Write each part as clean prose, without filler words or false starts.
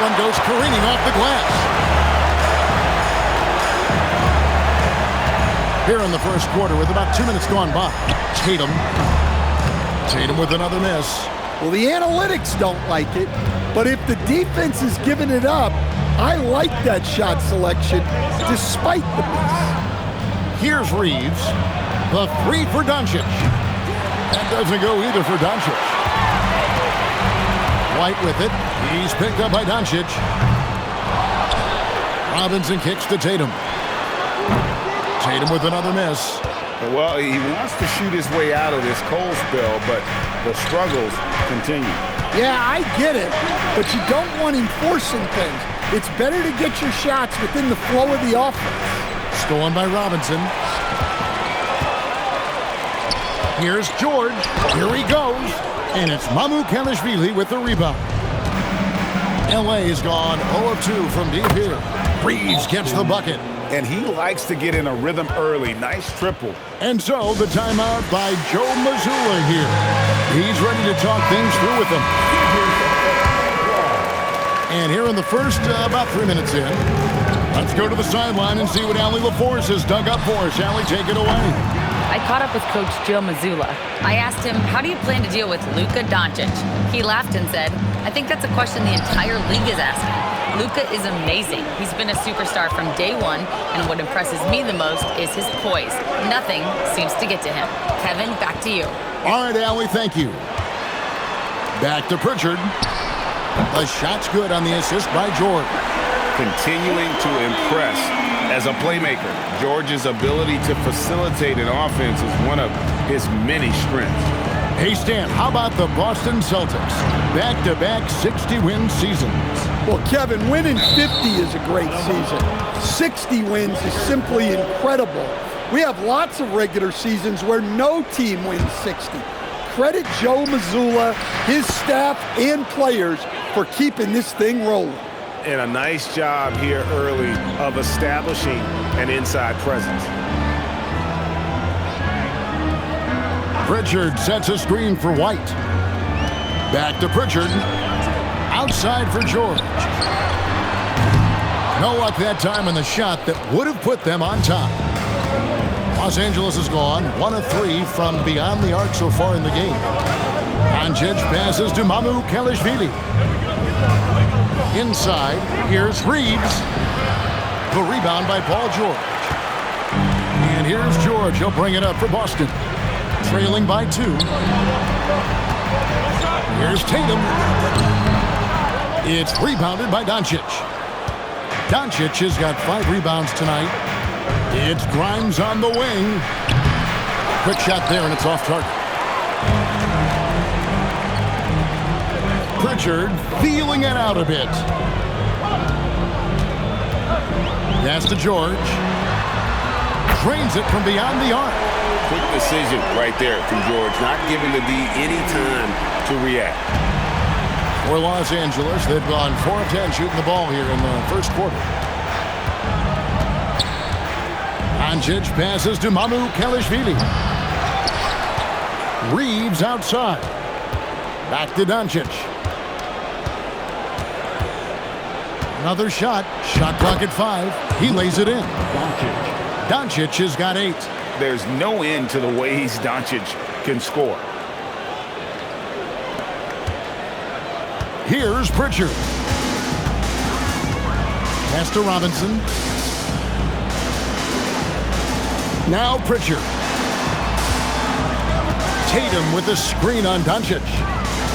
one goes careening off the glass. Here in the first quarter with about 2 minutes gone by. Tatum with another miss. Well, the analytics don't like it, but if the defense is giving it up, I like that shot selection despite the miss. Here's Reeves. The three for Doncic. That doesn't go either for Doncic. White with it. He's picked up by Doncic. Robinson kicks to Tatum. Tatum with another miss. Well, he wants to shoot his way out of this cold spell, but the struggles continue. Yeah, I get it, but you don't want him forcing things. It's better to get your shots within the flow of the offense. Stolen by Robinson. Here's George. Here he goes. And it's Kelishvili with the rebound. LA has gone 0 of 2 from deep here. Reeves gets the bucket. And he likes to get in a rhythm early. Nice triple. And so the timeout by Joe Mazzulla here. He's ready to talk things through with them. And here in the first, about 3 minutes in, let's go to the sideline and see what Allie LaForce has dug up for us. Allie, take it away. I caught up with Coach Joe Mazzulla. I asked him, how do you plan to deal with Luka Doncic? He laughed and said, I think that's a question the entire league is asking. Luka is amazing. He's been a superstar from day one, and what impresses me the most is his poise. Nothing seems to get to him. Kevin, back to you. All right, Allie, thank you. Back to Pritchard. The shot's good on the assist by George. Continuing to impress as a playmaker. George's ability to facilitate an offense is one of his many strengths. Hey, Stan, how about the Boston Celtics? Back-to-back 60-win seasons. Well, Kevin, winning 50 is a great season. 60 wins is simply incredible. We have lots of regular seasons where no team wins 60. Credit Joe Mazzulla, his staff, and players for keeping this thing rolling. And a nice job here early of establishing an inside presence. Pritchard sets a screen for White. Back to Pritchard. Outside for George. No luck that time in the shot that would have put them on top. Los Angeles has gone 1 of 3 from beyond the arc so far in the game. Doncic passes to Kelishvili. Inside, here's Reeves. The rebound by Paul George. And here's George. He'll bring it up for Boston. Trailing by 2. Here's Tatum. It's rebounded by Doncic. Doncic has got 5 rebounds tonight. It's Grimes on the wing. Quick shot there, and it's off target. Pritchard feeling it out a bit. Pass to George. Drains it from beyond the arc. Quick decision right there from George, not giving the D any time to react. For Los Angeles, they've gone 4 of 10 shooting the ball here in the first quarter. Doncic passes to Kelishvili. Reeves outside. Back to Doncic. Another shot. Shot clock at 5. He lays it in. Doncic has got 8. There's no end to the ways Doncic can score. Here's Pritchard. Pass to Robinson. Now Pritchard. Tatum with the screen on Doncic.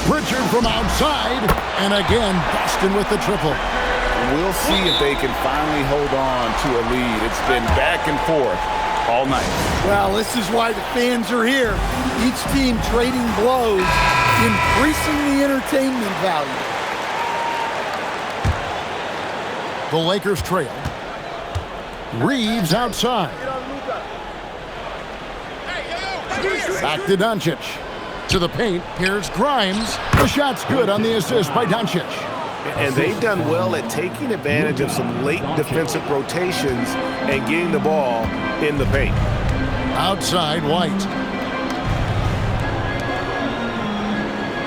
Pritchard from outside. And again, Boston with the triple. We'll see if they can finally hold on to a lead. It's been back and forth all night. Well, this is why the fans are here. Each team trading blows, increasing the entertainment value. The Lakers trail. Reeves outside. Back to Doncic. To the paint. Here's Grimes. The shot's good on the assist by Doncic. And they've done well at taking advantage of some late defensive rotations and getting the ball in the paint. Outside, White.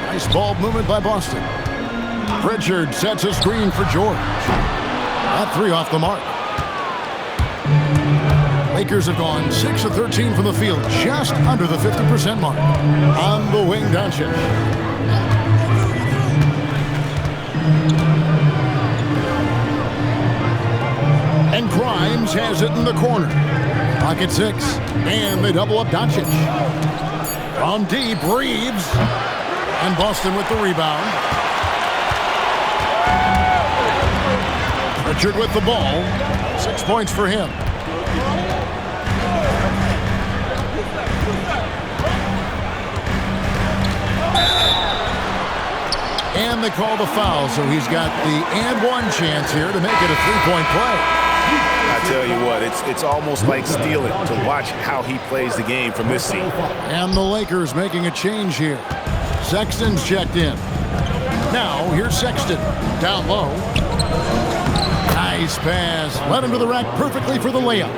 Nice ball movement by Boston. Pritchard sets a screen for George. That three off the mark. Lakers have gone 6 of 13 from the field, just under the 50% mark. On the wing, Doncic. And Grimes has it in the corner. Pocket 6, and they double up Doncic. From deep, Reeves. And Boston with the rebound. Pritchard with the ball. 6 points for him. And they call the foul, so he's got the and one chance here to make it a three-point play. I tell you what, it's almost like stealing to watch how he plays the game from this seat. And the Lakers making a change here. Sexton's checked in. Now, here's Sexton. Down low. Nice pass. Led him to the rack perfectly for the layup.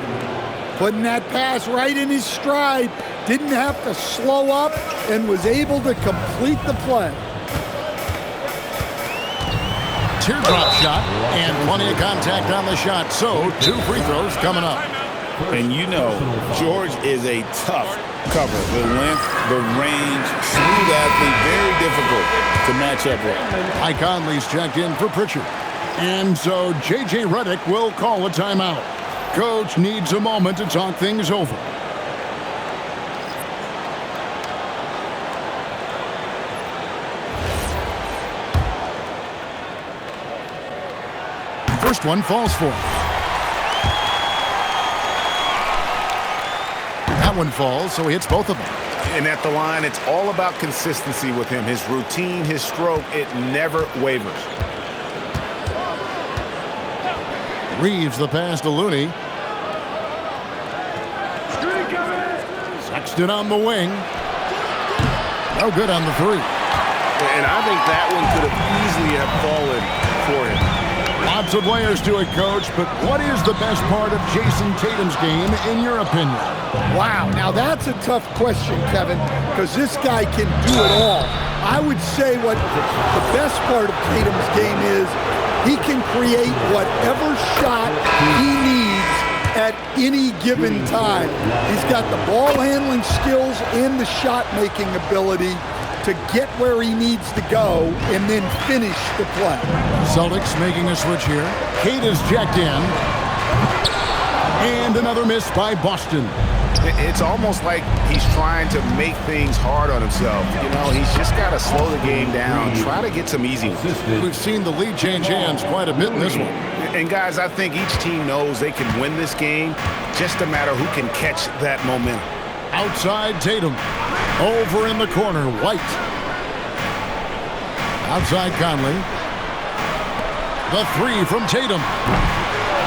Putting that pass right in his stride. Didn't have to slow up and was able to complete the play. Teardrop shot, and plenty of contact on the shot. So, 2 free throws coming up. And you know, George is a tough cover. The length, the range, smooth athlete, very difficult to match up with. Mike Conley's checked in for Pritchard. And so, J.J. Redick will call a timeout. Coach needs a moment to talk things over. First one falls for him. That one falls, so he hits both of them. And at the line, it's all about consistency with him. His routine, his stroke, it never wavers. Reeves the pass to Looney. Sexton on the wing. No good on the three. And I think that one could have easily have fallen for him. Lots of layers to it, Coach, but what is the best part of Jason Tatum's game, in your opinion? Wow, now that's a tough question, Kevin, because this guy can do it all. I would say what the best part of Tatum's game is, he can create whatever shot he needs at any given time. He's got the ball handling skills and the shot making ability to get where he needs to go and then finish the play. Celtics making a switch here. Kate is checked in. And another miss by Boston. It's almost like he's trying to make things hard on himself. You know, he's just got to slow the game down, try to get some easy ones. We've seen the lead change hands quite a bit in this one. And guys, I think each team knows they can win this game, just a matter who can catch that momentum. Outside Tatum. Over in the corner, White. Outside Conley. The three from Tatum.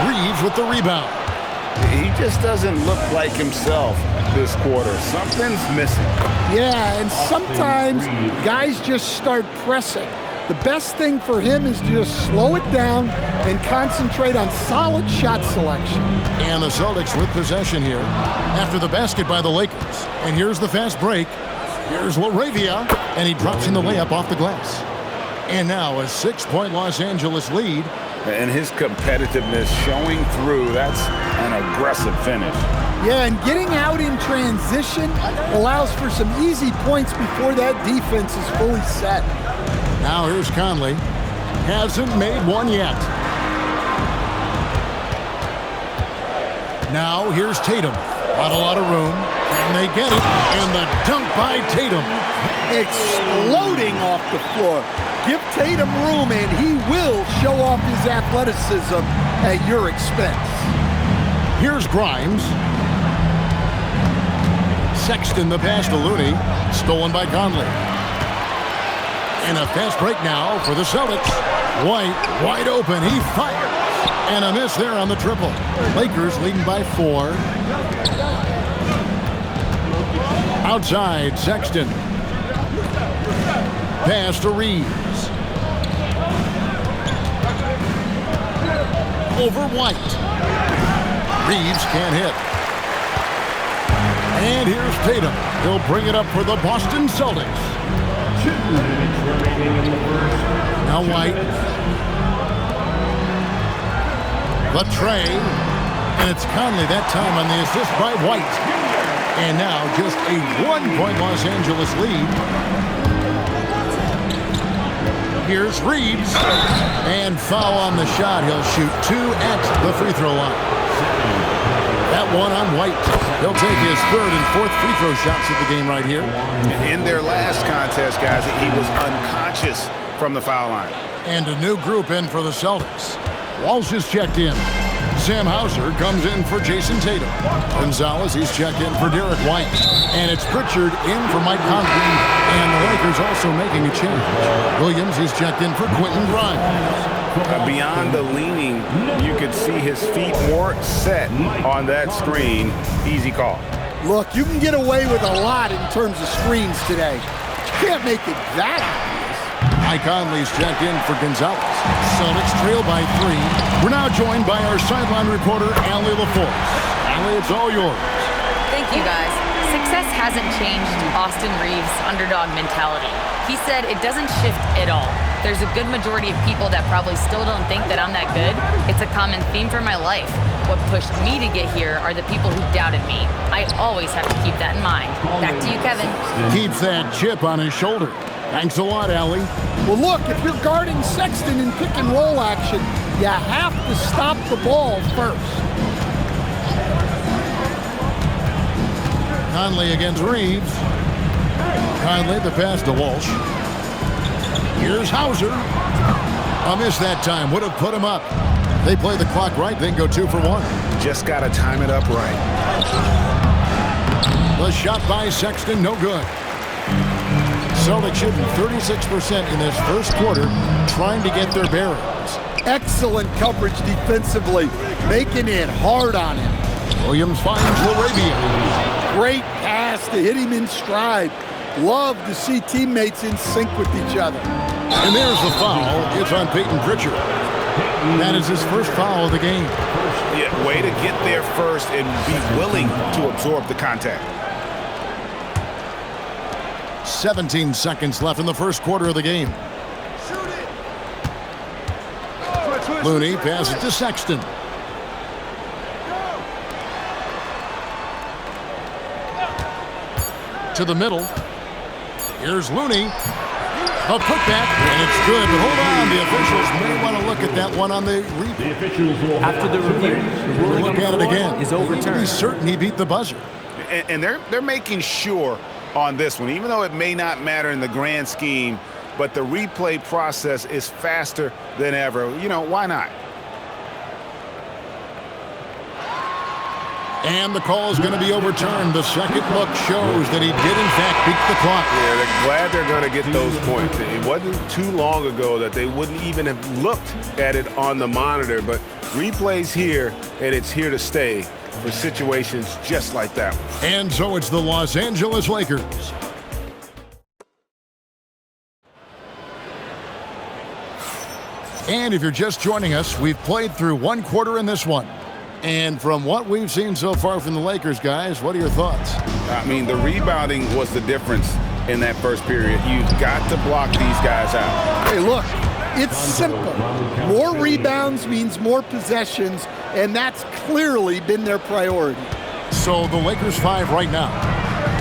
Reeves with the rebound. He just doesn't look like himself this quarter. Something's missing. Yeah, and sometimes guys just start pressing. The best thing for him is to just slow it down and concentrate on solid shot selection. And the Celtics with possession here after the basket by the Lakers. And here's the fast break. Here's LaRavia, and he drops in the layup off the glass. And now a 6-point Los Angeles lead. And his competitiveness showing through. That's an aggressive finish. Yeah, and getting out in transition allows for some easy points before that defense is fully set. Now here's Conley. Hasn't made one yet. Now here's Tatum. Not a lot of room. And they get it. And the dunk by Tatum. Exploding off the floor. Give Tatum room and he will show off his athleticism at your expense. Here's Grimes. Sexton the pass to Looney. Stolen by Conley. And a fast break now for the Celtics. White wide open. He fires. And a miss there on the triple. Lakers leading by 4. Outside Sexton. Pass to Reeves. Over White. Reeves can't hit. And here's Tatum. He'll bring it up for the Boston Celtics. Now White. The tray. And it's Conley that time on the assist by White. And now just a 1-point Los Angeles lead. Here's Reeves. And foul on the shot. He'll shoot 2 at the free throw line. That one on White. He'll take his 3rd and 4th free throw shots of the game right here. In their last contest, guys, he was unconscious from the foul line. And a new group in for the Celtics. Walsh is checked in. Sam Hauser comes in for Jason Tatum. Gonzalez, he's checked in for Derek White. And it's Pritchard in for Mike Conley. And the Lakers also making a change. Williams, he's checked in for Quentin Grimes. Beyond the leaning, you could see his feet more set on that screen. Easy call. Look, you can get away with a lot in terms of screens today. You can't make it that obvious. Mike Conley's checked in for Gonzalez. Celtics trail by 3. We're now joined by our sideline reporter, Allie LaForce. Allie, it's all yours. Thank you, guys. Success hasn't changed Austin Reeves' underdog mentality. He said it doesn't shift at all. There's a good majority of people that probably still don't think that I'm that good. It's a common theme for my life. What pushed me to get here are the people who doubted me. I always have to keep that in mind. Back to you, Kevin. Keeps that chip on his shoulder. Thanks a lot, Allie. Well, look, if you're guarding Sexton in pick and roll action, you have to stop the ball first. Conley against Reeves. Conley, the pass to Walsh. Here's Hauser. A miss that time. Would have put him up. They play the clock right, then go 2 for 1. Just got to time it up right. The shot by Sexton, no good. Celtics shooting 36% in this first quarter, trying to get their bearings. Excellent coverage defensively, making it hard on him. Williams finds LaRavia. Great pass to hit him in stride. Love to see teammates in sync with each other. And there's the foul. It's on Peyton Pritchard. That is his first foul of the game. Yeah, way to get there first and be willing to absorb the contact. 17 seconds left in the first quarter of the game. Looney passes to Sexton. To the middle. Here's Looney. A putback, and it's good, but hold on. The officials may want to look at that one on the replay. After the review, the ruling look at it again. Is overturned. He's certain he beat the buzzer. And they're making sure on this one, even though it may not matter in the grand scheme, but the replay process is faster than ever. You know, why not? And the call is going to be overturned. The second look shows that he did, in fact, beat the clock. Yeah, they're glad they're going to get those points. It wasn't too long ago that they wouldn't even have looked at it on the monitor, but replay's here, and it's here to stay for situations just like that one. And so it's the Los Angeles Lakers. And if you're just joining us, we've played through one quarter in this one. And from what we've seen so far from the Lakers, guys, what are your thoughts? I mean, the rebounding was the difference in that first period. You've got to block these guys out. Hey, look, it's simple. More rebounds means more possessions, and that's clearly been their priority. So the Lakers 5 right now.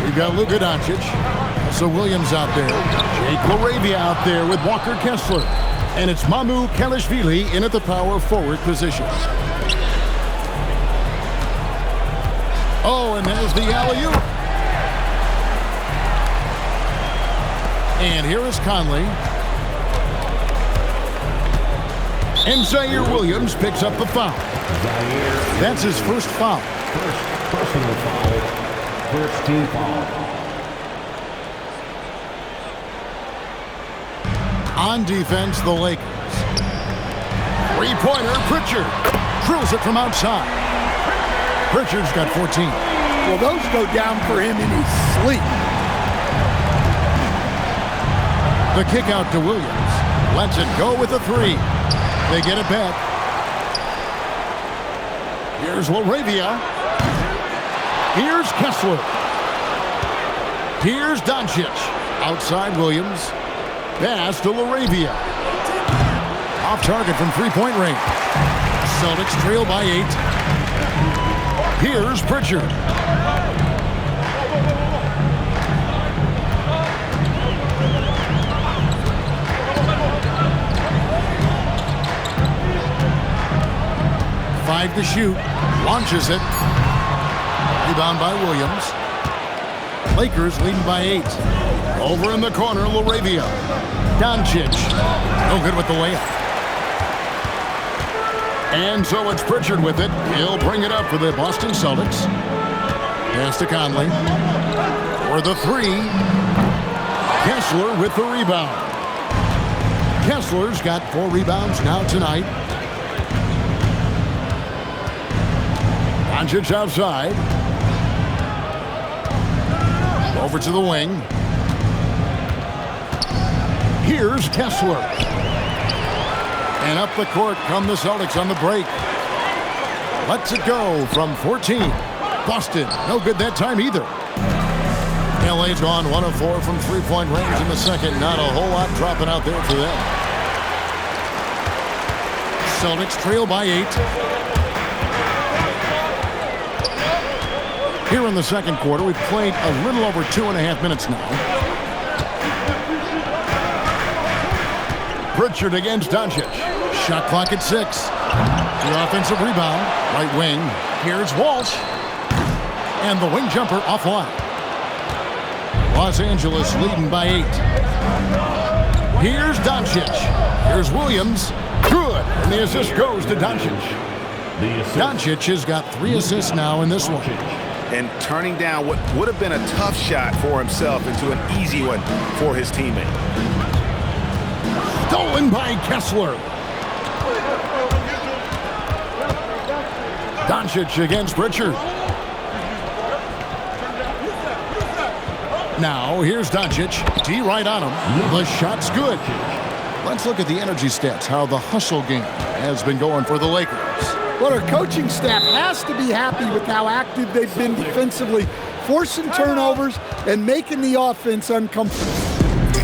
We've got Luka Doncic. So Williams out there. Jake LaRavia out there with Walker Kessler. And it's Mamu Kelishvili in at the power forward position. Oh, and there's the alley-oop. And here is Conley. And Zaire Williams picks up the foul. That's his first foul. First personal foul. First team foul. On defense, the Lakers. Three-pointer, Pritchard. Drills it from outside. Pritchard's got 14. Well, those go down for him in his sleep. The kick out to Williams. Lets it go with a 3. They get it back. Here's LaRavia. Here's Kessler. Here's Doncic. Outside Williams. Pass to Laravia. Off target from three-point range. Celtics trail by 8. Here's Pritchard. Five to shoot. Launches it. Rebound by Williams. Lakers leading by 8. Over in the corner, Laravia. Doncic. No good with the layup. And so it's Pritchard with it. He'll bring it up for the Boston Celtics. Pass to Conley. For the 3. Kessler with the rebound. Kessler's got 4 rebounds now tonight. Doncic outside. Over to the wing. Here's Kessler. And up the court come the Celtics on the break. Lets it go from 14. Boston, no good that time either. LA's gone 1 of 4 from three-point range in the second. Not a whole lot dropping out there for them. Celtics trail by 8. Here in the second quarter, we've played a little over 2.5 minutes now. Pritchard against Doncic. Shot clock at 6. The offensive rebound. Right wing. Here's Walsh. And the wing jumper offline. Los Angeles leading by 8. Here's Doncic. Here's Williams. Good. And the assist goes to Doncic. Doncic has got 3 assists now in this one. And turning down what would have been a tough shot for himself into an easy one for his teammate. Stolen by Kessler. Doncic against Pritchard. Now here's Doncic. D right on him. The shot's good. Let's look at the energy stats, how the hustle game has been going for the Lakers. Well, our coaching staff has to be happy with how active they've been defensively, forcing turnovers and making the offense uncomfortable.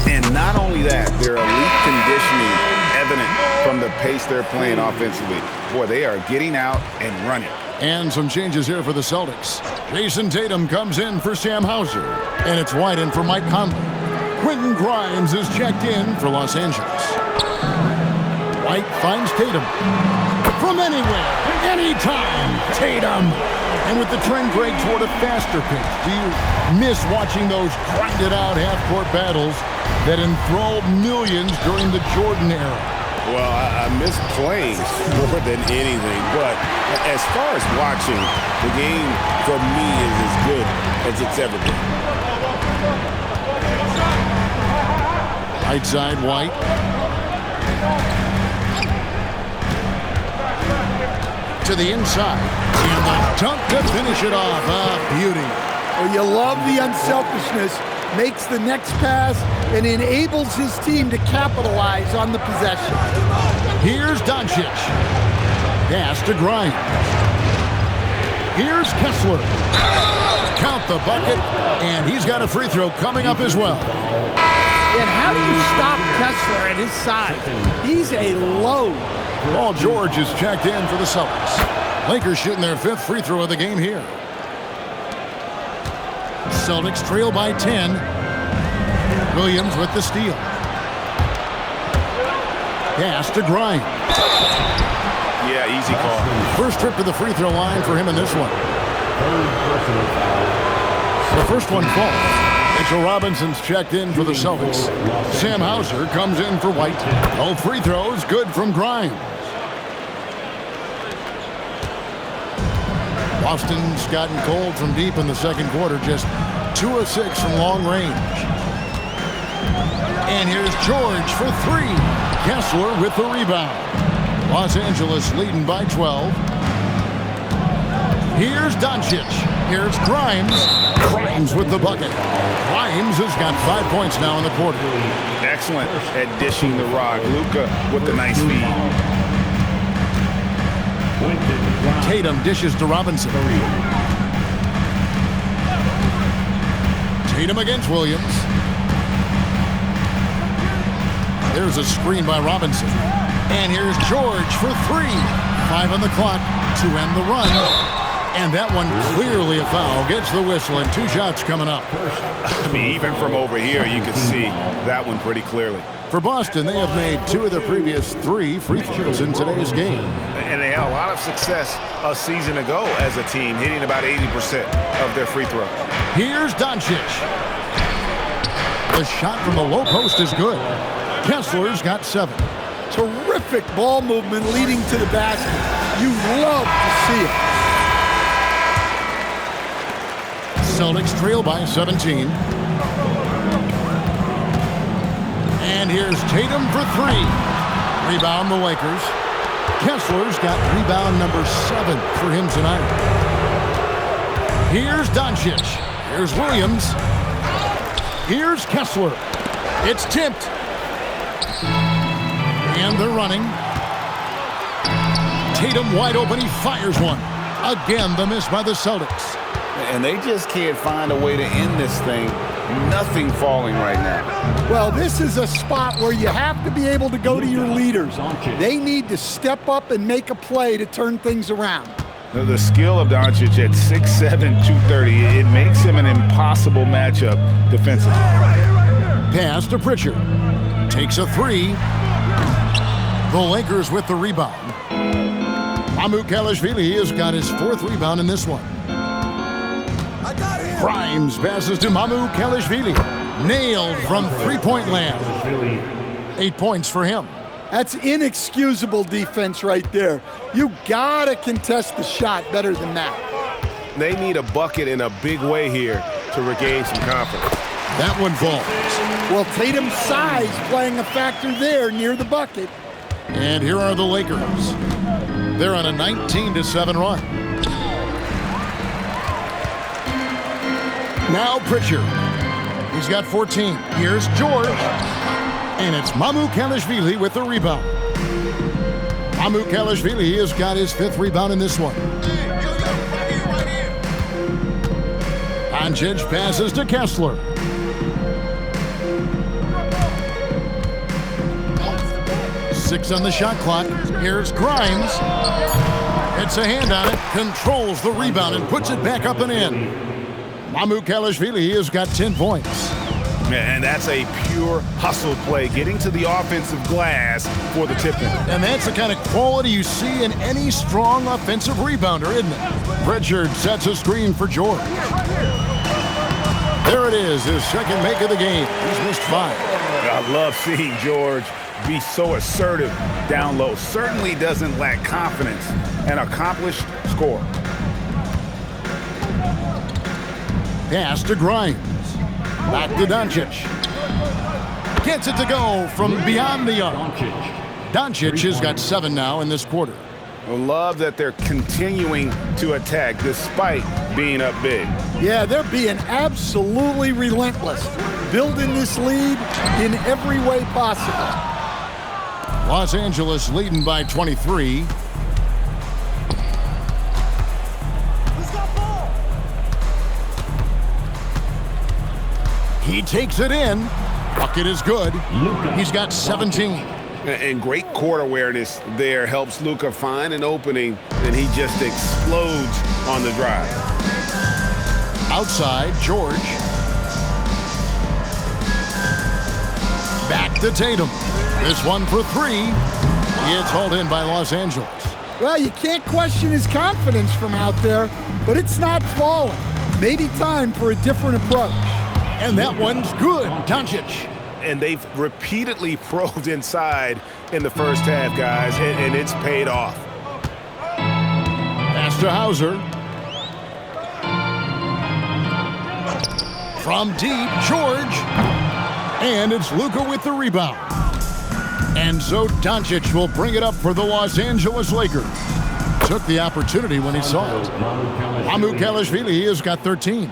And not only that, their elite conditioning evident from the pace they're playing offensively. Boy, they are getting out and running. And some changes here for the Celtics. Jason Tatum comes in for Sam Hauser. And it's White in for Mike Conley. Quentin Grimes is checked in for Los Angeles. White finds Tatum. From anywhere, anytime, Tatum. And with the trend break toward a faster pace, do you miss watching those grinded-out half-court battles that enthralled millions during the Jordan era? Well, I miss playing more than anything, but as far as watching, the game for me is as good as it's ever been. Right side, White. To the inside. And the dunk to finish it off. Beauty. Well, you love the unselfishness. Makes the next pass and enables his team to capitalize on the possession. Here's Doncic. Pass to Grimes. Here's Kessler. Count the bucket, and he's got a free throw coming up as well. And how do you stop Kessler at his size? He's a load. Paul George is checked in for the Celtics. Lakers shooting their 5th free throw of the game here. Celtics trail by 10. Williams with the steal. Pass to Grimes. Yeah, easy call. First trip to the free throw line for him in this one. The first one falls. Mitchell Robinson's checked in for the Celtics. Sam Hauser comes in for White. No free throws, good from Grimes. Boston's gotten cold from deep in the second quarter, just 2 of 6 from long range. And here's George for 3. Kessler with the rebound. Los Angeles leading by 12. Here's Doncic. Here's Grimes. Grimes with the bucket. Grimes has got 5 points now in the quarter. Excellent at dishing the rock. Luka with the nice feed. Tatum dishes to Robinson. Tatum against Williams. There's a screen by Robinson. And here's George for 3. 5 on the clock to end the run. And that one clearly a foul. Gets the whistle, and 2 shots coming up. I mean, even from over here, you can see that one pretty clearly. For Boston, they have made 2 of their previous 3 free throws in today's game. And they had a lot of success a season ago as a team, hitting about 80% of their free throws. Here's Doncic. The shot from the low post is good. Kessler's got 7. Terrific ball movement leading to the basket. You love to see it. Celtics trail by 17. And here's Tatum for 3. Rebound the Lakers. Kessler's got rebound number 7 for him tonight. Here's Doncic. Here's Williams. Here's Kessler. It's tipped. And they're running. Tatum wide open. He fires one. Again, the miss by the Celtics. And they just can't find a way to end this thing. Nothing falling right now. Well, this is a spot where you have to be able to go to your leaders. They need to step up and make a play to turn things around. The skill of Doncic at 6'7", 230, it makes him an impossible matchup defensively. Pass to Pritchard. Takes a 3. The Lakers with the rebound. Mamukelashvili has got his 4th rebound in this one. Grimes passes to Mamukelashvili. Nailed from three-point land. 8 points for him. That's inexcusable defense right there. You gotta contest the shot better than that. They need a bucket in a big way here to regain some confidence. That one falls. Well, Tatum's size playing a factor there near the bucket. And here are the Lakers. They're on a 19-7 run. Now Pritchard. He's got 14. Here's George. And it's Mamukelashvili with the rebound. Mamukelashvili has got his 5th rebound in this one. Doncic passes to Kessler. Six on the shot clock. Here's Grimes. It's a hand on it. Controls the rebound and puts it back up and in. Mamukelashvili has got 10 points. And that's a pure hustle play, getting to the offensive glass for the tip-in. And that's the kind of quality you see in any strong offensive rebounder, isn't it? Pritchard sets a screen for George. There it is, his 2nd make of the game. He's missed 5. I love seeing George be so assertive down low. Certainly doesn't lack confidence. An accomplished scorer. Pass to Grimes. Back to Doncic. Gets it to go from beyond the arc. Doncic has got 7 now in this quarter. I love that they're continuing to attack despite being up big. Yeah, they're being absolutely relentless, building this lead in every way possible. Los Angeles leading by 23. He takes it in. Bucket is good. He's got 17. And great court awareness there helps Luka find an opening, and he just explodes on the drive. Outside, George. Back to Tatum. This one for 3. It's hauled in by Los Angeles. Well, you can't question his confidence from out there, but it's not falling. Maybe time for a different approach. And that one's good. Doncic. And they've repeatedly probed inside in the first half, guys, and it's paid off. Pass to Hauser. From deep, George. And it's Luka with the rebound. And so Doncic will bring it up for the Los Angeles Lakers. Took the opportunity when he saw it. Mamukelashvili has got 13.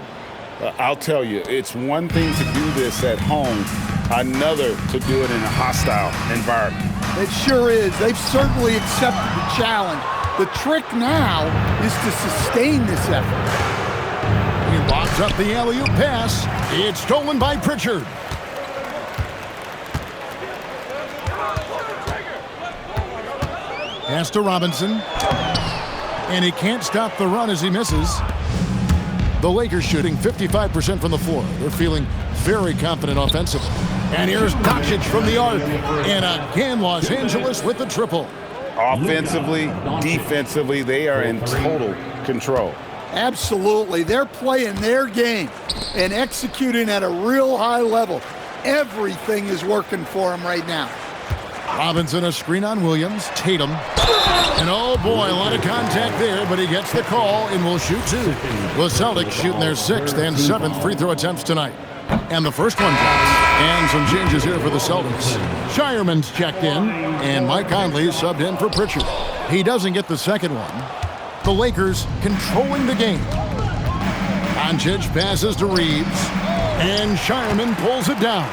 I'll tell you, it's one thing to do this at home, another to do it in a hostile environment. It sure is. They've certainly accepted the challenge. The trick now is to sustain this effort. He lobs up the alley-oop pass. It's stolen by Pritchard. Pass to Robinson. And he can't stop the run as he misses. The Lakers shooting 55% from the floor. They're feeling very confident offensively. And here's Doncic from the arc. And again, Los Angeles with the triple. Offensively, defensively, they are in total control. Absolutely. They're playing their game and executing at a real high level. Everything is working for them right now. Robinson, a screen on Williams. Tatum. And oh boy, a lot of contact there, but he gets the call and will shoot two. The Celtics shooting their 6th and 7th free throw attempts tonight. And the first one drops. And some changes here for the Celtics. Shireman's checked in, and Mike Conley subbed in for Pritchard. He doesn't get the second one. The Lakers controlling the game. Doncic passes to Reeves, and Shireman pulls it down.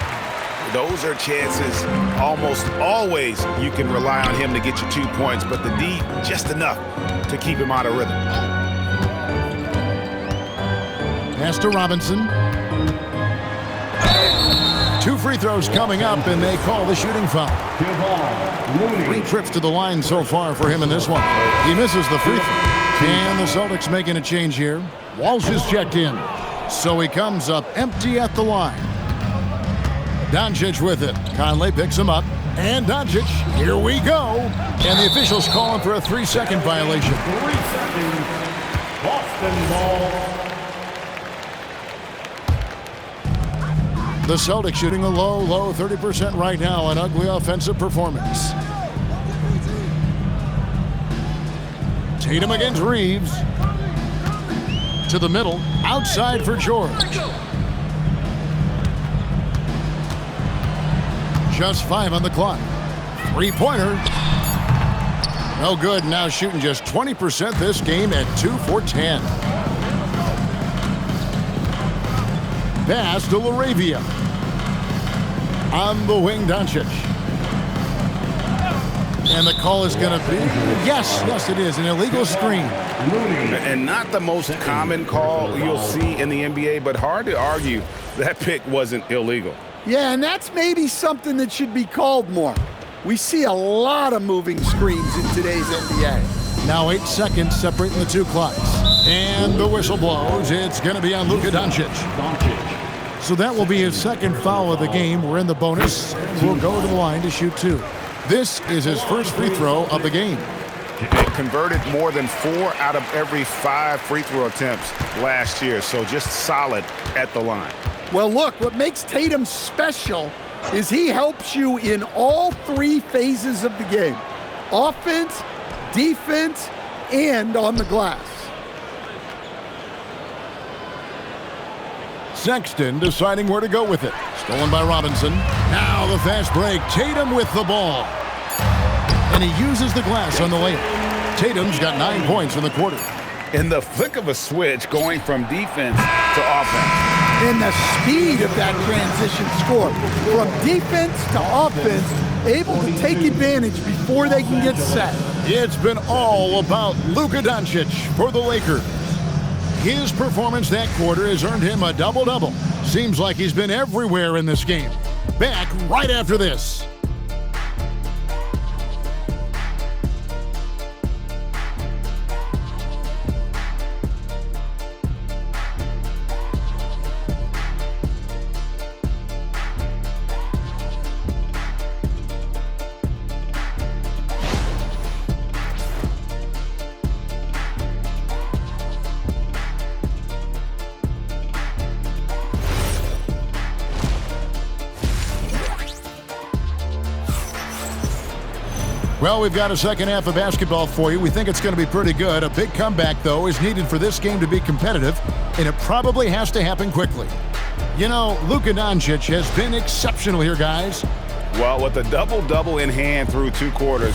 Those are chances almost always you can rely on him to get you 2 points, but the D just enough to keep him out of rhythm. Pass to Robinson. 2 free throws coming up, and they call the shooting foul. 3 trips to the line so far for him in this one. He misses the free throw. And the Celtics making a change here. Walsh is checked in. So he comes up empty at the line. Doncic with it. Conley picks him up. And Doncic, here we go. And the officials calling for a 3-second violation. 3 seconds. Boston ball. The Celtics shooting a low 30% right now. An ugly offensive performance. Tatum against Reeves. To the middle. Outside for George. Just 5 on the clock. 3-pointer. No good. Now shooting just 20% this game at 2 for 10. Pass to LaRavia. On the wing, Doncic. And the call is going to be, yes, it is, an illegal screen. And not the most common call you'll see in the NBA, but hard to argue that pick wasn't illegal. Yeah, and that's maybe something that should be called more. We see a lot of moving screens in today's NBA. Now 8 seconds separating the 2 clocks. And the whistle blows. It's going to be on Luka Doncic. So that will be his 2nd foul of the game. We're in the bonus. We'll go to the line to shoot 2. This is his first free throw of the game. They converted more than 4 out of every 5 free throw attempts last year, so just solid at the line. Well, look, what makes Tatum special is he helps you in all 3 phases of the game. Offense, defense, and on the glass. Sexton deciding where to go with it. Stolen by Robinson. Now the fast break. Tatum with the ball. And he uses the glass on the layup. Tatum's got 9 points in the quarter. In the flick of a switch, going from defense to offense. And the speed of that transition score. From defense to offense, able to take advantage before they can get set. It's been all about Luka Doncic for the Lakers. His performance that quarter has earned him a double-double. Seems like he's been everywhere in this game. Back right after this. Well, we've got a second half of basketball for you. We think it's going to be pretty good. A big comeback, though, is needed for this game to be competitive, and it probably has to happen quickly. You know, Luka Doncic has been exceptional here, guys. Well, with a double-double in hand through 2 quarters,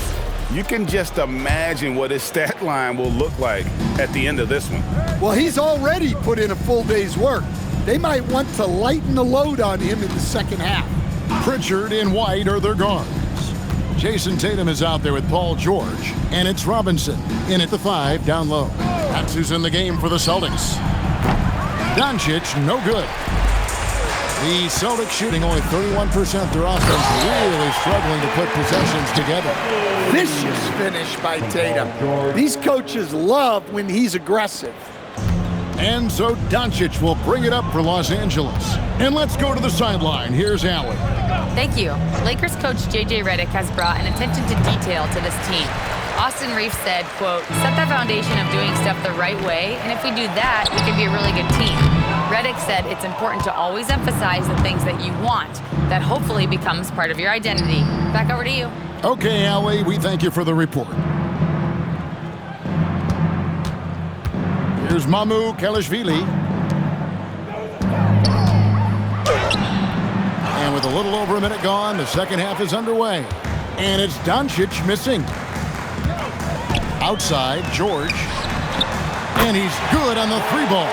you can just imagine what his stat line will look like at the end of this one. Well, he's already put in a full day's work. They might want to lighten the load on him in the second half. Pritchard and White are their guards. Jason Tatum is out there with Paul George, and it's Robinson in at the 5 down low. That's who's in the game for the Celtics. Doncic, no good. The Celtics shooting only 31%. Their offense really struggling to put possessions together. Vicious finish by Tatum. These coaches love when he's aggressive. And so Doncic will bring it up for Los Angeles. And let's go to the sideline. Here's Allen. Thank you. Lakers coach J.J. Redick has brought an attention to detail to this team. Austin Reeves said, quote, set the foundation of doing stuff the right way, and if we do that, we can be a really good team. Redick said it's important to always emphasize the things that you want. That hopefully becomes part of your identity. Back over to you. Okay, Allie, we thank you for the report. Here's Mamu Kelishvili. And with a little over a minute gone, the second half is underway. And it's Doncic missing. Outside, George. And he's good on the three ball.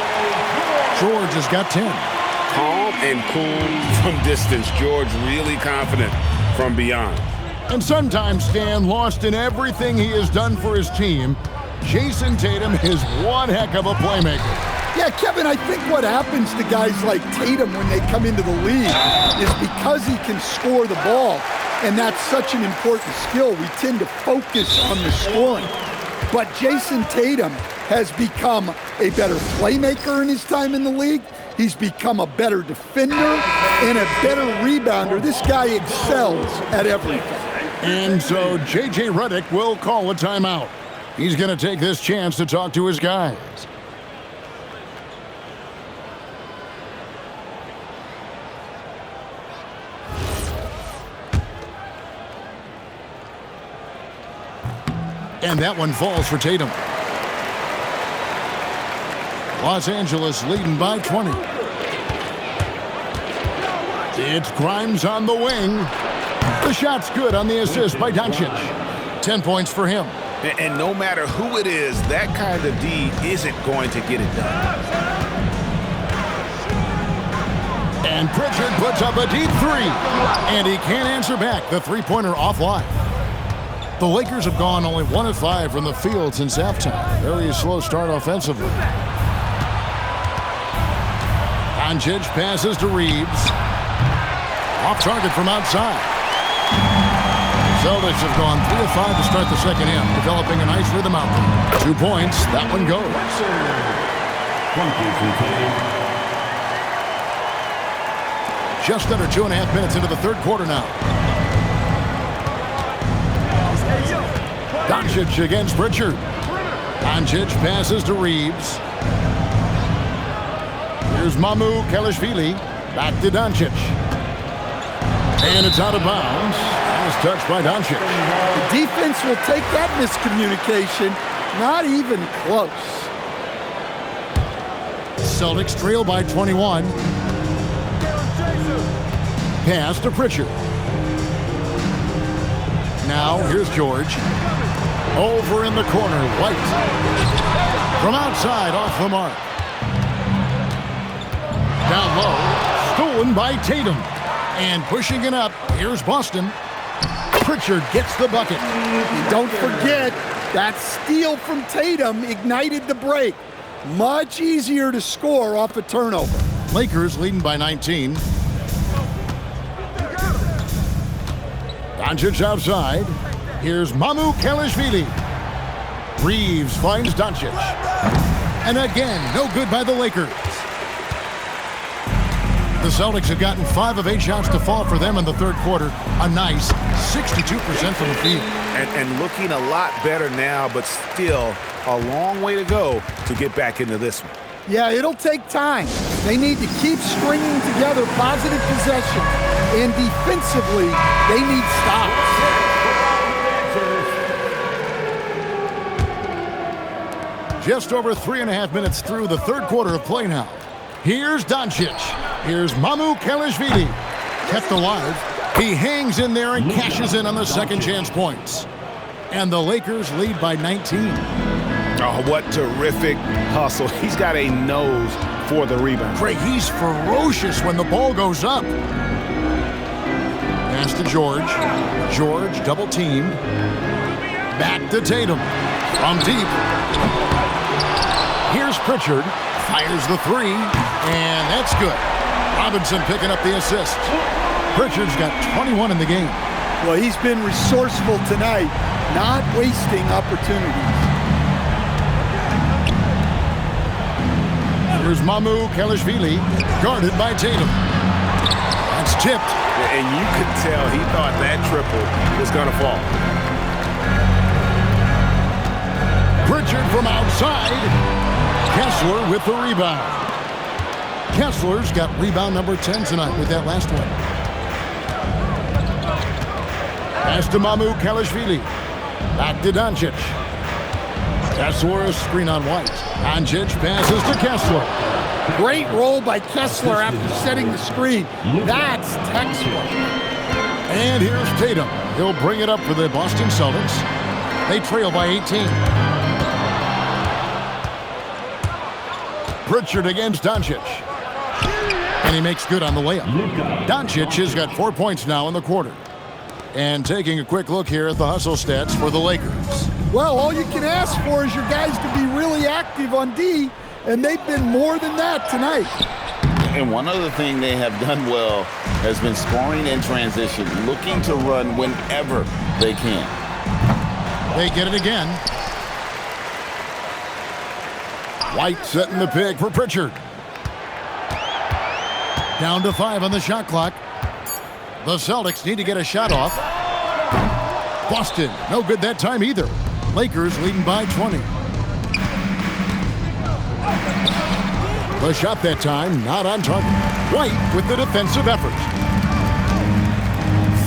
George has got 10. Calm and cool from distance. George really confident from beyond. And sometimes, Stan, lost in everything he has done for his team, Jason Tatum is one heck of a playmaker. Yeah, Kevin, I think what happens to guys like Tatum when they come into the league is because he can score the ball, and that's such an important skill, we tend to focus on the scoring. But Jason Tatum has become a better playmaker in his time in the league. He's become a better defender and a better rebounder. This guy excels at everything. And so J.J. Redick will call a timeout. He's going to take this chance to talk to his guys. And that one falls for Tatum. Los Angeles leading by 20. It's Grimes on the wing. The shot's good on the assist by Doncic. 10 points for him. And no matter who it is, that kind of D isn't going to get it done. And Pritchard puts up a deep three. And he can't answer back. The three-pointer offline. The Lakers have gone only 1 of 5 from the field since halftime. Very slow start offensively. Doncic passes to Reeves. Off target from outside. Celtics have gone 3 of 5 to start the second half, developing a nice rhythm out there. 2 points. That one goes. Just under 2.5 minutes into the third quarter now. Doncic against Pritchard. Doncic passes to Reeves. Here's Mamu Kelishvili. Back to Doncic. And it's out of bounds. Nice touch by Doncic. The defense will take that miscommunication. Not even close. Celtics trail by 21. Pass to Pritchard. Now here's George. Over in the corner, White. From outside, off the mark. Down low, stolen by Tatum. And pushing it up, here's Boston. Pritchard gets the bucket. Don't forget, that steal from Tatum ignited the break. Much easier to score off a turnover. Lakers leading by 19. Doncic outside. Here's Mamu Kelishvili. Reeves finds Doncic. And again, no good by the Lakers. The Celtics have gotten 5 of 8 shots to fall for them in the third quarter. A nice 62% from the field. And looking a lot better now, but still a long way to go to get back into this one. Yeah, it'll take time. They need to keep stringing together positive possession. And defensively, they need stops. Just over 3.5 minutes through the third quarter of play now. Here's Doncic. Here's Mamu Kelishvili. Kept alive. He hangs in there and cashes in on the second chance points. And the Lakers lead by 19. Oh, what terrific hustle. He's got a nose for the rebound. Craig, he's ferocious when the ball goes up. Pass to George. George double teamed. Back to Tatum. From deep. Here's Pritchard. Fires the three. And that's good. Robinson picking up the assist. Pritchard's got 21 in the game. Well, he's been resourceful tonight, not wasting opportunities. Here's Mamu Kelishvili, guarded by Tatum. That's tipped. And you could tell he thought that triple was going to fall. Pritchard from outside. Kessler with the rebound. Kessler's got rebound number 10 tonight with that last one. Pass to Mamu Kelishvili. Back to Doncic. Kessler, screen on White. Doncic passes to Kessler. Great roll by Kessler after setting the screen. That's textbook. And here's Tatum. He'll bring it up for the Boston Celtics. They trail by 18. Pritchard against Doncic. And he makes good on the layup. Doncic has got 4 points now in the quarter. And taking a quick look here at the hustle stats for the Lakers. Well, all you can ask for is your guys to be really active on D, and they've been more than that tonight. And one other thing they have done well has been scoring in transition, looking to run whenever they can. They get it again. White setting the pick for Pritchard. Down to 5 on the shot clock. The Celtics need to get a shot off. Boston, no good that time either. Lakers leading by 20. The shot that time, not on target. White with the defensive effort.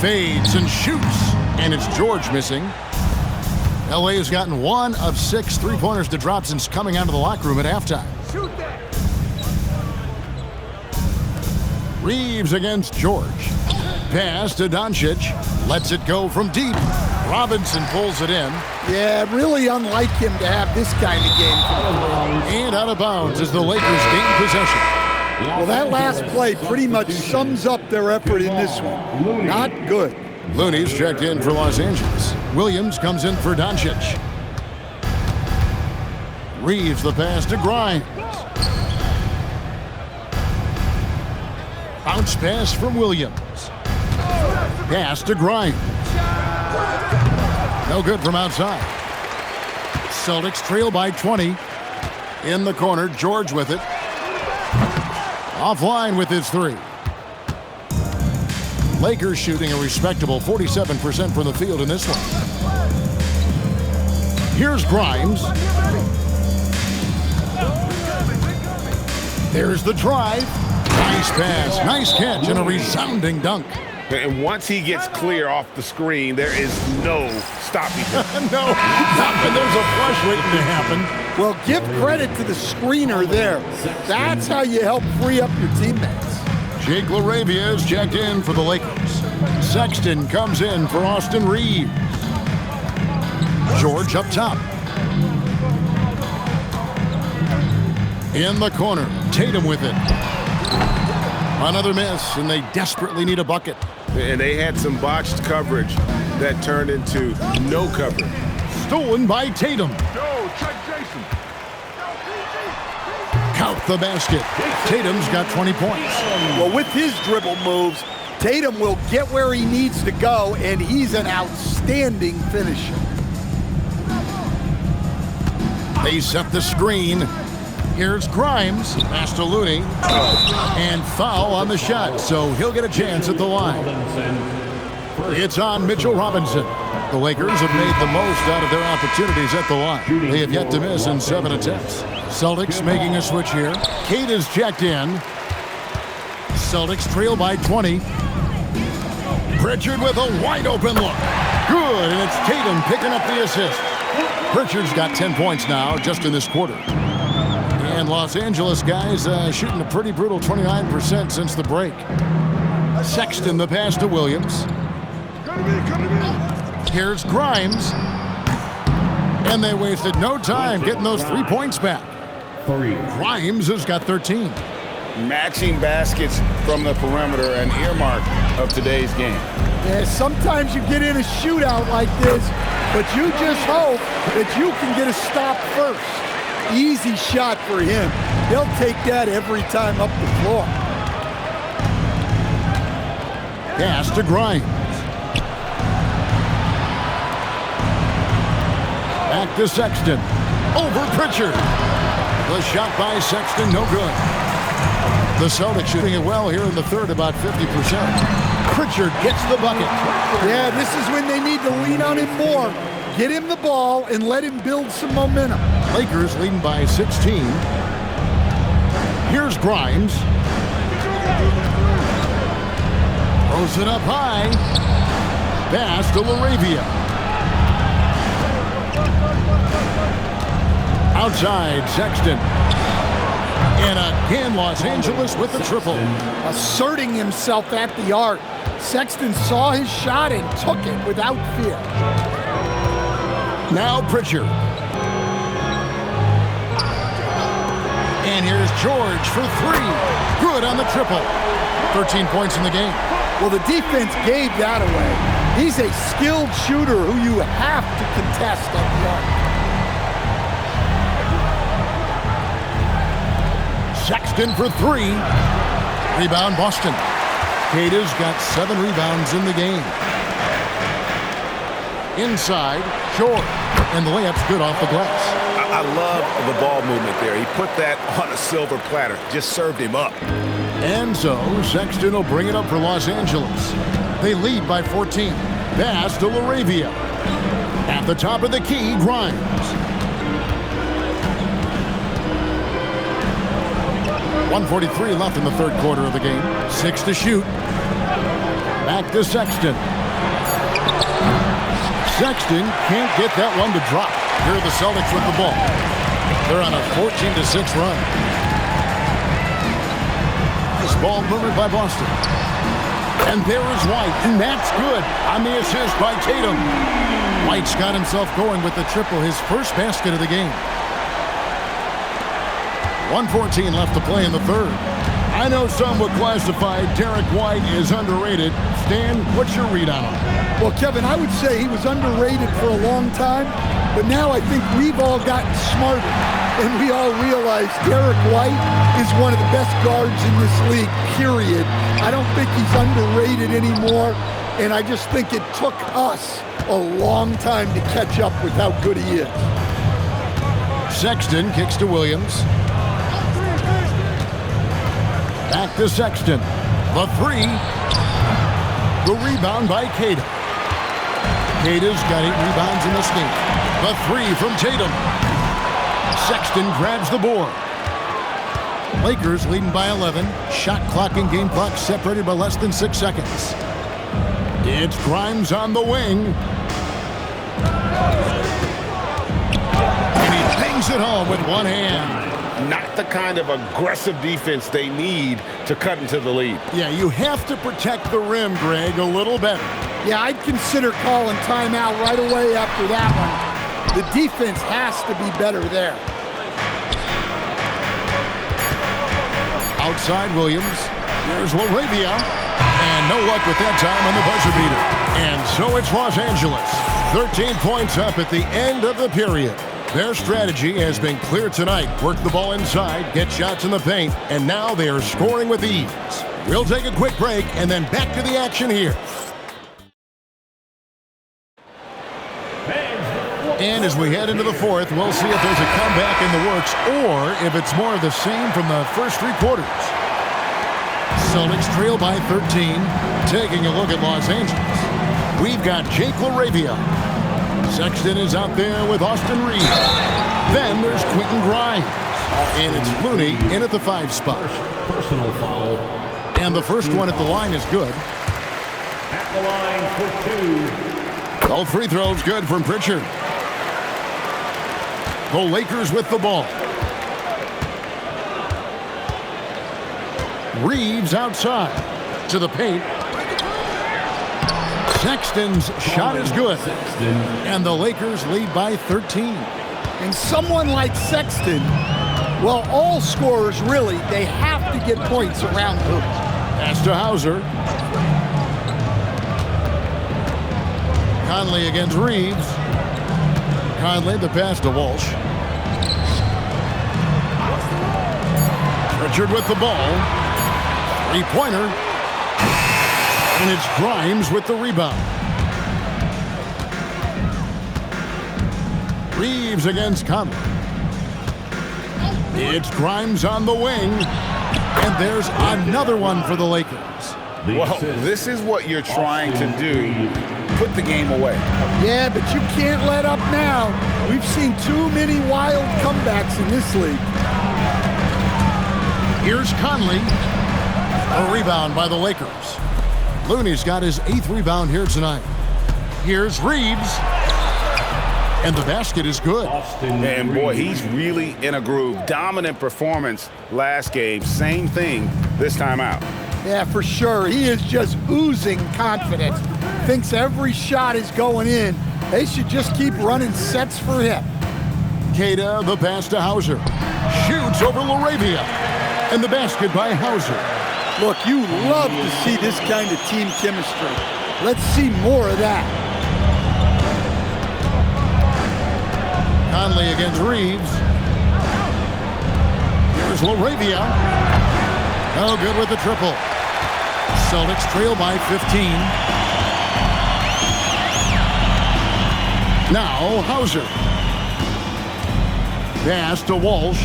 Fades and shoots, and it's George missing. LA has gotten 1 of 6 three-pointers to drop since coming out of the locker room at halftime. Reeves against George. Pass to Doncic. Lets it go from deep. Robinson pulls it in. Yeah, really unlike him to have this kind of game. And out of bounds as the Lakers gain possession. Well, that last play pretty much sums up their effort in this one. Not good. Looney's checked in for Los Angeles. Williams comes in for Doncic. Reeves the pass to Grimes. Bounce pass from Williams. Pass to Grimes. No good from outside. Celtics trail by 20. In the corner, George with it. Offline with his 3. Lakers shooting a respectable 47% from the field in this one. Here's Grimes. There's the drive. Nice pass, nice catch, and a resounding dunk. And once he gets clear off the screen, there is no stopping him. No, not when there's a flush waiting to happen. Well, give credit to the screener there. That's how you help free up your teammates. Jake LaRavia is checked in for the Lakers. Sexton comes in for Austin Reeves. George up top. In the corner, Tatum with it. Another miss, and they desperately need a bucket. And they had some botched coverage that turned into no coverage. Stolen by Tatum. Count the basket. Tatum's got 20 points. Well, with his dribble moves, Tatum will get where he needs to go, and he's an outstanding finisher. They set the screen. Here's Grimes, pass to Looney, and foul on the shot, so he'll get a chance at the line. It's on Mitchell Robinson. The Lakers have made the most out of their opportunities at the line. They have yet to miss in 7 attempts. Celtics making a switch here. Kate is checked in. Celtics trail by 20. Pritchard with a wide open look. Good, and it's Tatum picking up the assist. Pritchard's got 10 points now just in this quarter. And Los Angeles guys shooting a pretty brutal 29% since the break. Sexton the pass to Williams. Here's Grimes. And they wasted no time getting those 3 points back. Grimes has got 13. Matching baskets from the perimeter, an earmark of today's game. Yeah, sometimes you get in a shootout like this, but you just hope that you can get a stop first. Easy shot for him. He'll take that every time up the floor. Pass to Grimes. Back to Sexton. Over Pritchard. The shot by Sexton, no good. The Celtics shooting it well here in the third, about 50%. Pritchard gets the bucket. Yeah, this is when they need to lean on him more. Get him the ball and let him build some momentum. Lakers leading by 16. Here's Grimes. Throws it up high. Pass to LaRavia. Outside, Sexton. And again, Los Angeles with the triple. Asserting himself at the arc. Sexton saw his shot and took it without fear. Now Pritchard. And here's George for three. Good on the triple. 13 points in the game. Well, the defense gave that away. He's a skilled shooter who you have to contest at the arc. Sexton for three. Rebound Boston. Cada's got 7 rebounds in the game. Inside, George. And the layup's good off the glass. I love the ball movement there. He put that on a silver platter. Just served him up. And so, Sexton will bring it up for Los Angeles. They lead by 14. Pass to LaRavia. At the top of the key, Grimes. .143 left in the third quarter of the game. 6 to shoot. Back to Sexton. Sexton can't get that one to drop. Here are the Celtics with the ball. They're on a 14-6 run. This ball movement by Boston. And there is White, and that's good on the assist by Tatum. White's got himself going with the triple, his first basket of the game. 1:14 left to play in the third. I know some would classify Derek White as underrated. Stan, what's your read on him? Well, Kevin, I would say he was underrated for a long time, but now I think we've all gotten smarter, and we all realize Derek White is one of the best guards in this league, period. I don't think he's underrated anymore, and I just think it took us a long time to catch up with how good he is. Sexton kicks to Williams. Back to Sexton. The three. The rebound by Cada. Cada's got 8 rebounds in this game. The three from Tatum. Sexton grabs the board. Lakers leading by 11. Shot clock and game clock separated by less than 6 seconds. It's Grimes on the wing. And he bangs it home with one hand. Not the kind of aggressive defense they need to cut into the lead. Yeah, you have to protect the rim, Greg, a little better. Yeah, I'd consider calling timeout right away after that one. The defense has to be better there. Outside Williams. There's LaRavia. And no luck with that time on the buzzer beater. And so it's Los Angeles. 13 points up at the end of the period. Their strategy has been clear tonight. Work the ball inside, get shots in the paint, and now they are scoring with ease. We'll take a quick break and then back to the action here. And as we head into the fourth, we'll see if there's a comeback in the works or if it's more of the same from the first 3 quarters. Celtics trail by 13. Taking a look at Los Angeles. We've got Jake LaRavia. Sexton is out there with Austin Reeves. Then there's Quentin Grimes. And it's Looney in at the 5 spot. Personal foul. And the first one at the line is good. At the line for 2. All free throws good from Pritchard. The Lakers with the ball. Reeves outside to the paint. Sexton's shot is good. And the Lakers lead by 13. And someone like Sexton, well, all scorers really, they have to get points around the hoop. Pass to Hauser. Conley against Reeves. Conley, the pass to Walsh. Pritchard with the ball. 3-pointer. And it's Grimes with the rebound. Reeves against Conley. It's Grimes on the wing. And there's another one for the Lakers. Well, this is what you're trying to do. Put the game away. Yeah, but you can't let up now. We've seen too many wild comebacks in this league. Here's Conley. A rebound by the Lakers. Looney's got his 8th rebound here tonight. Here's Reeves. And the basket is good. And boy, he's really in a groove. Dominant performance last game. Same thing this time out. Yeah, for sure. He is just oozing confidence. Thinks every shot is going in. They should just keep running sets for him. Queta, the pass to Hauser. Shoots over Laravia. And the basket by Hauser. Look, you love to see this kind of team chemistry. Let's see more of that. Conley against Reeves. Here's Laravia. No good with the triple. Celtics trail by 15. Now Hauser. Pass to Walsh.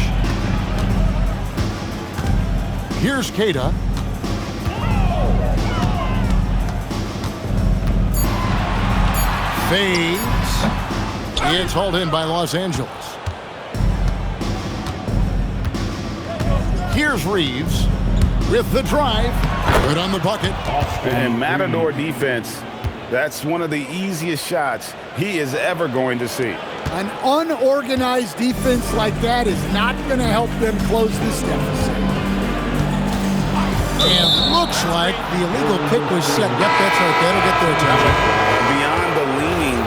Here's Queta. Fades. It's hauled in by Los Angeles. Here's Reeves with the drive. Good on the bucket. And Matador defense, that's one of the easiest shots he is ever going to see. An unorganized defense like that is not going to help them close this deficit. And looks like the illegal pick was set. Yep, that's right. That'll get their attention. Beyond the leaning,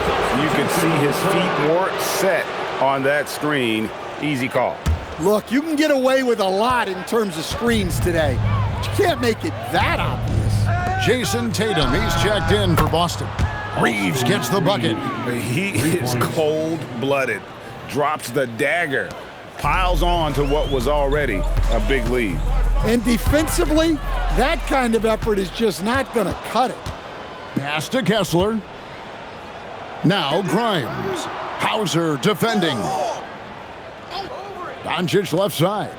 you can see his feet weren't set on that screen. Easy call. Look, you can get away with a lot in terms of screens today. But you can't make it that obvious. Jason Tatum, he's checked in for Boston. Reeves gets the bucket. He is cold-blooded. Drops the dagger. Piles on to what was already a big lead. And defensively, that kind of effort is just not going to cut it. Pass to Kessler. Now Grimes. Hauser defending. Doncic left side.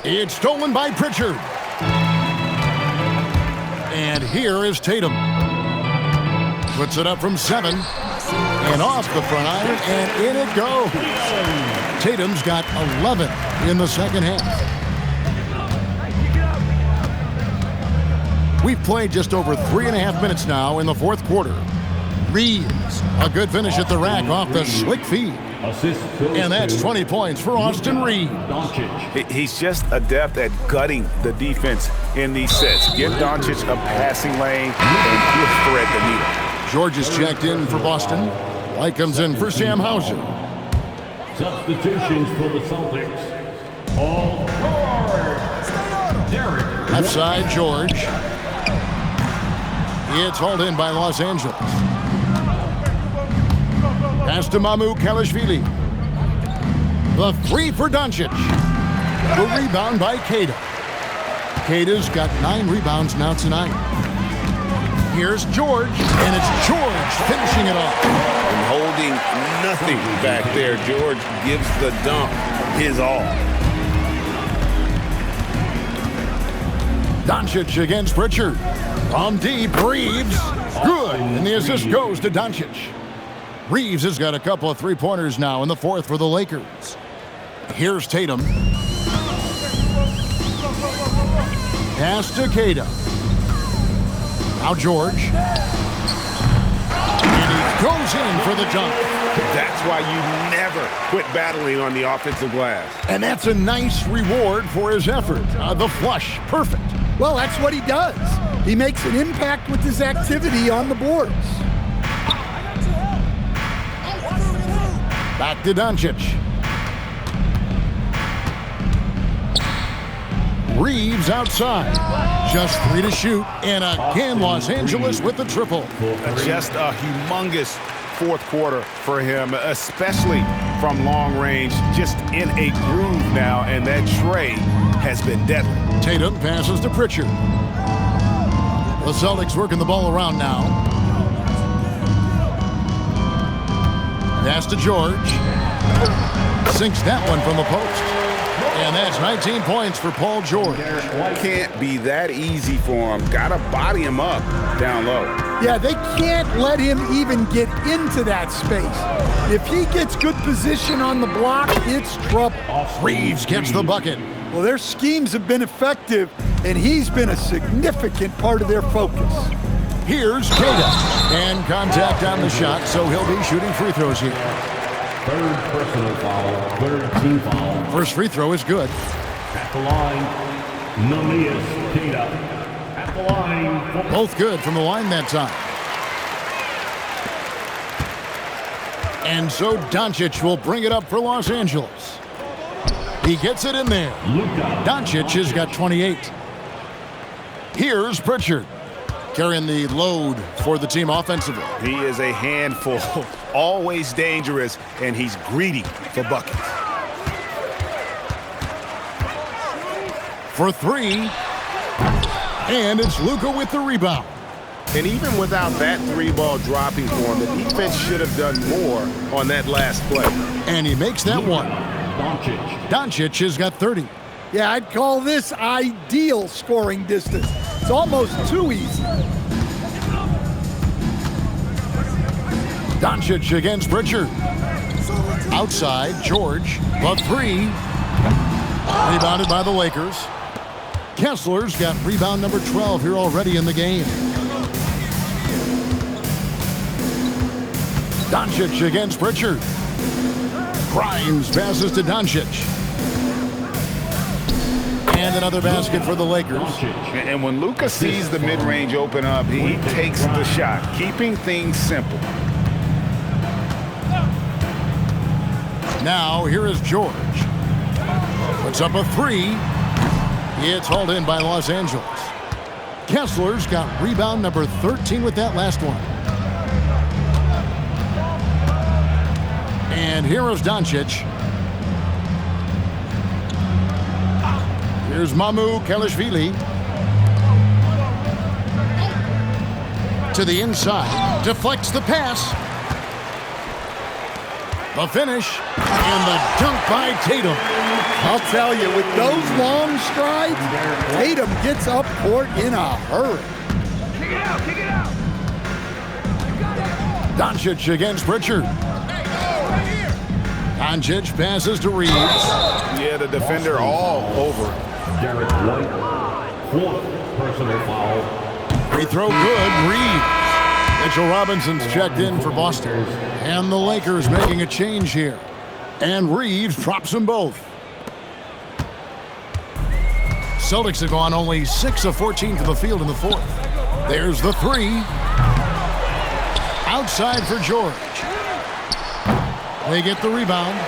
It's stolen by Pritchard. And here is Tatum. Puts it up from 7. And off the front iron, and in it goes. Tatum's got 11 in the second half. We've played just over 3.5 minutes now in the fourth quarter. Reeves, a good finish at the rack off the slick feed. And that's 20 points for Austin Reeves. He's just adept at gutting the defense in these sets. Give Doncic a passing lane and he'll thread the needle. George is checked in for Boston. White comes in for Sam Hauser. Substitutions for the Celtics. All Derek. Left side, George. It's hauled in by Los Angeles. Pass to Mamu Kalashvili. The 3 for Doncic. The rebound by Queta. Queta's got 9 rebounds now tonight. Here's George, and it's George finishing it off. And holding nothing back there. George gives the dunk his all. Doncic against Pritchard. From deep, Reeves. Good, and the assist goes to Doncic. Reeves has got a couple of three-pointers now in the fourth for the Lakers. Here's Tatum. Pass to Queta. Now George. And he goes in for the dunk. That's why you never quit battling on the offensive glass. And that's a nice reward for his effort. The flush, perfect. Well, that's what he does. He makes an impact with his activity on the boards. Back to Doncic. Reeves outside. Just 3 to shoot. And again, Los Angeles with the triple. Just a humongous fourth quarter for him, especially from long range. Just in a groove now, and that tray has been deadly. Tatum passes to Pritchard. The Celtics working the ball around now. Pass to George. Sinks that one from the post. And that's 19 points for Paul George. Can't be that easy for him. Gotta body him up down low. Yeah, they can't let him even get into that space. If he gets good position on the block, it's trouble. Reeves gets the bucket. Well, their schemes have been effective, and he's been a significant part of their focus. Here's Kata. And contact on the shot, so he'll be shooting free throws here. Third personal foul, third team foul. First free throw is good. At the line, Namias Kata. At the line. Both good from the line that time. And so Doncic will bring it up for Los Angeles. He gets it in there. Luka. Doncic has got 28. Here's Pritchard, carrying the load for the team offensively. He is a handful, always dangerous, and he's greedy for buckets. For three. And it's Luka with the rebound. And even without that three ball dropping for him, the defense should have done more on that last play. And he makes that one. Doncic has got 30. Yeah, I'd call this ideal scoring distance. It's almost too easy. Doncic against Pritchard. Outside, George, the three. Rebounded by the Lakers. Kessler's got rebound number 12 here already in the game. Doncic against Pritchard. Grimes passes to Doncic. And another basket for the Lakers. And when Luka sees the mid-range open up, he takes the shot, keeping things simple. Now, here is George. Puts up a three. It's hauled in by Los Angeles. Kessler's got rebound number 13 with that last one. And here is Doncic. Here's Mamu Kelishvili. To the inside. Deflects the pass. The finish. And the dunk by Tatum. I'll tell you, with those long strides, Tatum gets up court in a hurry. Kick it out, kick it out. Doncic against Pritchard. Doncic passes to Reeves. Yeah, the defender all over it. Derek White. Fourth personal foul. Free throw good. Reeves. Mitchell Robinson's checked in for Boston. And the Lakers making a change here. And Reeves drops them both. Celtics have gone only 6 of 14 from the field in the fourth. There's the three. Outside for George. They get the rebound.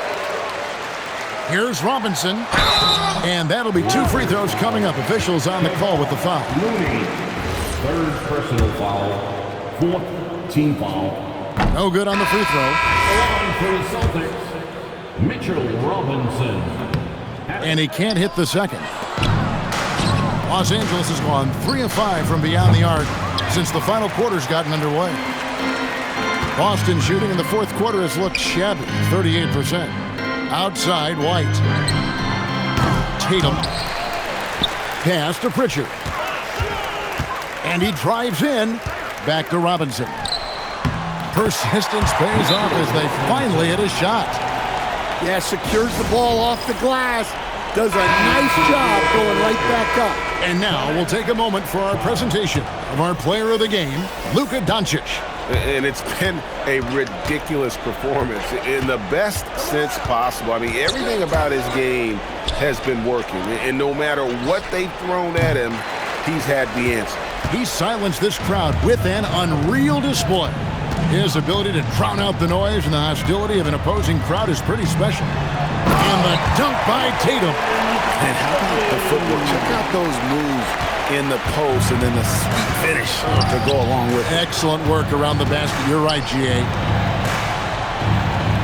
Here's Robinson. And that'll be 2 free throws coming up. Officials on the call with the foul. Mooney. Third personal foul. Fourth team foul. No good on the free throw. Line for the Celtics. Mitchell Robinson. And he can't hit the second. Los Angeles has gone 3 of 5 from beyond the arc since the final quarter's gotten underway. Boston shooting in the fourth quarter has looked shabby, 38%. Outside, White. Tatum. Pass to Pritchard. And he drives in. Back to Robinson. Persistence pays off as they finally hit a shot. Yeah, secures the ball off the glass. Does a nice job going right back up. And now we'll take a moment for our presentation of our player of the game, Luka Doncic. And it's been a ridiculous performance in the best sense possible. I mean, everything about his game has been working. And no matter what they've thrown at him, he's had the answer. He silenced this crowd with an unreal display. His ability to drown out the noise and the hostility of an opposing crowd is pretty special. And the dunk by Tatum. And how about the footwork? Check out those moves in the post and then the sweet finish to go along with it. Excellent work around the basket. You're right, G.A.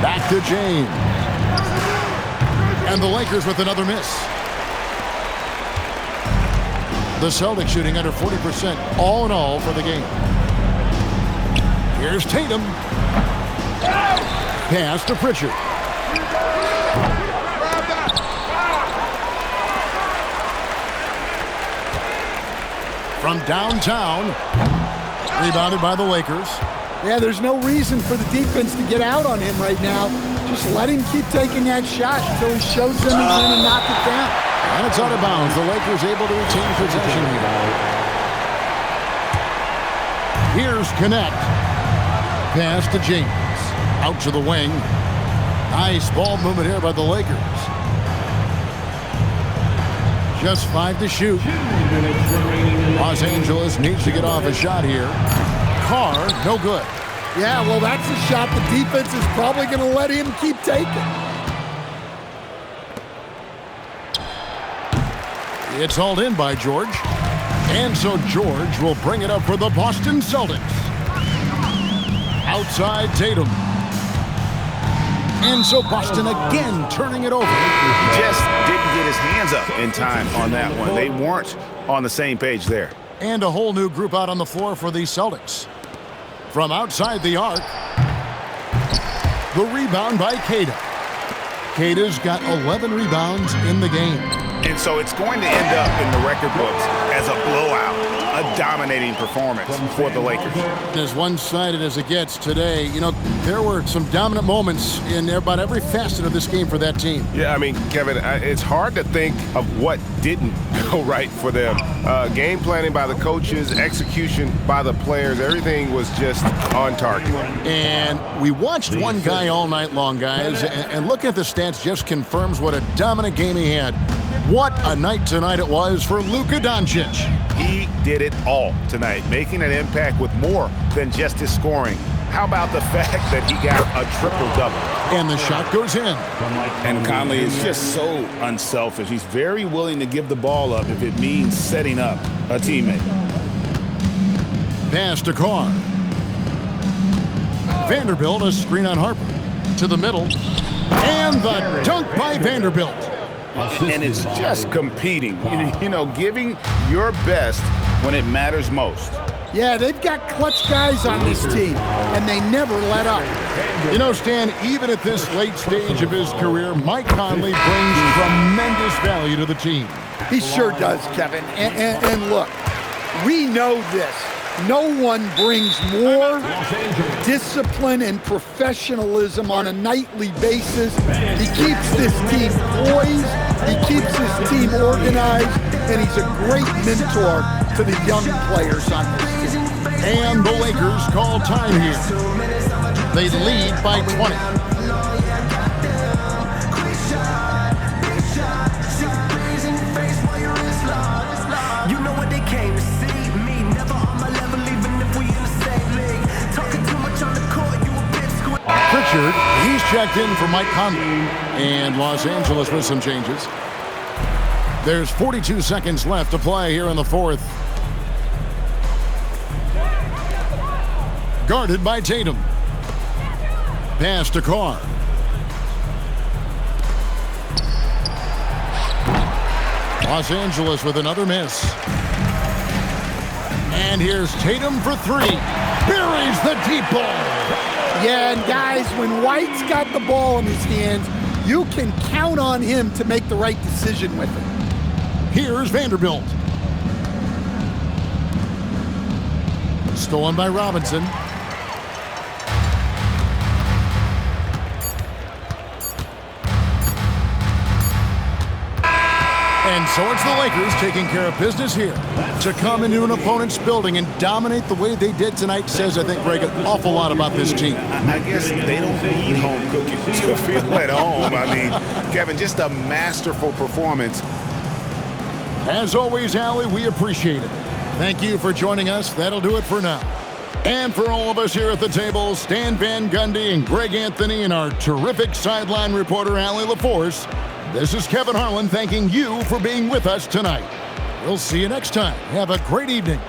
Back to James. And the Lakers with another miss. The Celtics shooting under 40% all in all for the game. Here's Tatum. Pass to Pritchard. From downtown. Rebounded by the Lakers. Yeah, there's no reason for the defense to get out on him right now. Just let him keep taking that shot until he shows them he's going to knock it down. And it's out of bounds. The Lakers able to retain possession here. Here's Connect. Pass to James. Out to the wing. Nice ball movement here by the Lakers. Just 5 to shoot. Los Angeles needs to get off a shot here. Carr, no good. Yeah, well, that's a shot the defense is probably going to let him keep taking. It's hauled in by George. And so George will bring it up for the Boston Celtics. Outside Tatum. And so Boston again turning it over. Just didn't get his hands up in time on that one. They weren't on the same page there. And a whole new group out on the floor for the Celtics. From outside the arc. The rebound by Queta. Queta's got 11 rebounds in the game. And so it's going to end up in the record books as a blowout, a dominating performance for the Lakers. As one-sided as it gets today, you know, there were some dominant moments in about every facet of this game for that team. Yeah, I mean, Kevin, it's hard to think of what didn't go right for them. Game planning by the coaches, execution by the players, everything was just on target. And we watched one guy all night long, guys, and looking at the stats just confirms what a dominant game he had. What a night tonight it was for Luka Doncic. He did it all tonight, making an impact with more than just his scoring. How about the fact that he got a triple-double? And the shot goes in. And Conley is just so unselfish. He's very willing to give the ball up if it means setting up a teammate. Pass to Carr. Vanderbilt, a screen on Harper. To the middle. And the dunk by Vanderbilt. And it's just competing, you know, giving your best when it matters most. Yeah, they've got clutch guys on this team, and they never let up. You know, Stan, even at this late stage of his career, Mike Conley brings tremendous value to the team. He sure does, Kevin. And look, we know this. No one brings more discipline and professionalism on a nightly basis. He keeps this team poised, he keeps his team organized, and he's a great mentor to the young players on this team. And the Lakers call time here. They lead by 20. You know what they came to see. Me, never on my level, even if we in the same league. Talking too much on the court, you a bit square. Pritchard, he's checked in for Mike Conley. And Los Angeles with some changes. There's 42 seconds left to play here in the fourth. Guarded by Tatum. Pass to Carr. Los Angeles with another miss. And here's Tatum for three. Buries the deep ball. Yeah, and guys, when White's got the ball in his hands, you can count on him to make the right decision with it. Here's Vanderbilt. Stolen by Robinson. And so it's the Lakers taking care of business here. To come into an opponent's building and dominate the way they did tonight says, I think, Greg, an awful lot about this team. I guess they don't need home cooking to feel at home. I mean, Kevin, just a masterful performance. As always, Allie, we appreciate it. Thank you for joining us. That'll do it for now. And for all of us here at the table, Stan Van Gundy and Greg Anthony and our terrific sideline reporter, Allie LaForce, this is Kevin Harlan thanking you for being with us tonight. We'll see you next time. Have a great evening.